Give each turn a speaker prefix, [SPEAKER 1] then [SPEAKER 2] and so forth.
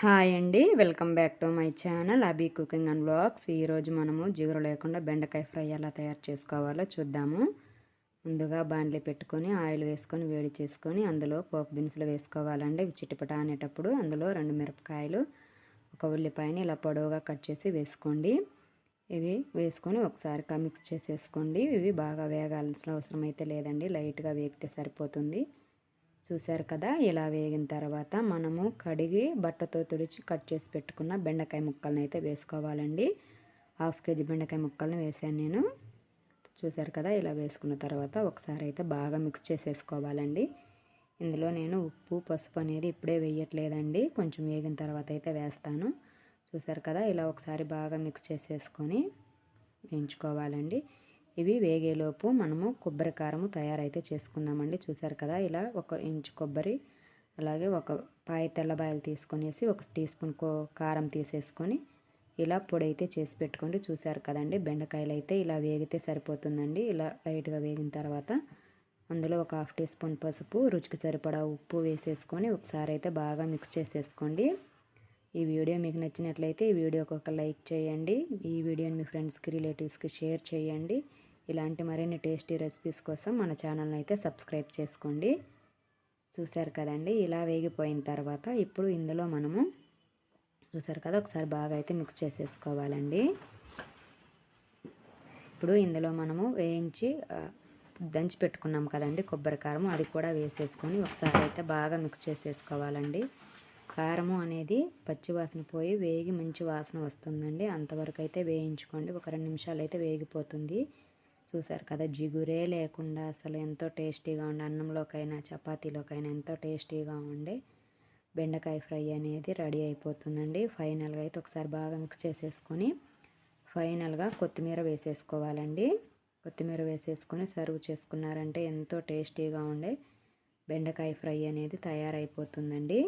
[SPEAKER 1] Hi అండి, welcome back to my channel Abhi cooking and vlogs. ఈరోజు మనము జిగురు లేకుండా బెండకాయ ఫ్రై ఎలా తయారు చేసుకోవాలో చూద్దాము. ముందుగా బాండ్లీ పెట్టుకొని ఆయిల్ వేసుకొని వేడి చేసుకొని అందులో పోపు దినుసులు వేసుకోవాలండి. చిటిపట అనేటప్పుడు అందులో 2 మిరపకాయలు, 1 ఉల్లిపాయని ఇలా పొడవుగా కట్ చేసి వేసుకోండి. ఇవి వేసుకొని ఒకసారి మిక్స్ చేసేసుకోండి. ఇవి బాగా వేగాల్సిన అవసరం అయితే లేదండి, లైట్గా వేగితే సరిపోతుంది. చూసారు కదా, ఇలా వేగిన తర్వాత మనము కడిగి బట్టతో తుడిచి కట్ చేసి పెట్టుకున్న బెండకాయ ముక్కలను అయితే వేసుకోవాలండి. 1/2 కేజీ బెండకాయ ముక్కలను వేసాను నేను. చూసారు కదా, ఇలా వేసుకున్న తర్వాత ఒకసారి అయితే బాగా మిక్స్ చేసేసుకోవాలండి. ఇందులో నేను ఉప్పు, పసుపు అనేది ఇప్పుడే వేయట్లేదండి, కొంచెం వేగిన తర్వాత అయితే వేస్తాను. చూసారు కదా, ఇలా ఒకసారి బాగా మిక్స్ చేసేసుకొని వేయించుకోవాలండి. ఇవి వేగేలోపు మనము కొబ్బరి కారము తయారైతే చేసుకుందామండి. చూసారు కదా, ఇలా 1 ఇంచు కొబ్బరి, అలాగే 1 పాయ తెల్లబాయలు తీసుకొనేసి 1 టీ స్పూన్ కారం తీసేసుకొని ఇలా పొడి అయితే చేసి పెట్టుకోండి. చూసారు కదండి, బెండకాయలు అయితే ఇలా వేగితే సరిపోతుందండి. ఇలా లైట్గా వేగిన తర్వాత అందులో 1/2 టీ స్పూన్ పసుపు, రుచికి సరిపడా ఉప్పు వేసేసుకొని ఒకసారి అయితే బాగా మిక్స్ చేసేసుకోండి. ఈ వీడియో మీకు నచ్చినట్లయితే ఈ వీడియోకి ఒక లైక్ చేయండి. ఈ వీడియోని మీ ఫ్రెండ్స్కి, రిలేటివ్స్కి షేర్ చేయండి. ఇలాంటి మరిన్ని టేస్టీ రెసిపీస్ కోసం మన ఛానల్ని అయితే సబ్స్క్రైబ్ చేసుకోండి. చూసారు కదండి, ఇలా వేగిపోయిన తర్వాత ఇప్పుడు ఇందులో మనము చూసారు కదా, ఒకసారి బాగా అయితే మిక్స్ చేసేసుకోవాలండి. ఇప్పుడు ఇందులో మనము వేయించి దంచి పెట్టుకున్నాం కదండి కొబ్బరి కారం, అది కూడా వేసేసుకొని ఒకసారి అయితే బాగా మిక్స్ చేసేసుకోవాలండి. కారము అనేది పచ్చి వాసన పోయి వేగి మంచి వాసన వస్తుందండి. అంతవరకు అయితే వేయించుకోండి. ఒక 2 నిమిషాలు అయితే వేగిపోతుంది. చూసారు కదా, జిగురే లేకుండా అసలు ఎంతో టేస్టీగా ఉండే అన్నంలోకైనా చపాతీలోకైనా ఎంతో టేస్టీగా ఉండే బెండకాయ ఫ్రై అనేది రెడీ అయిపోతుందండి. ఫైనల్గా అయితే ఒకసారి బాగా మిక్స్ చేసేసుకొని ఫైనల్గా కొత్తిమీర వేసేసుకోవాలండి. కొత్తిమీర వేసేసుకొని సర్వ్ చేసుకున్నారంటే ఎంతో టేస్టీగా ఉండే బెండకాయ ఫ్రై అనేది తయారైపోతుందండి.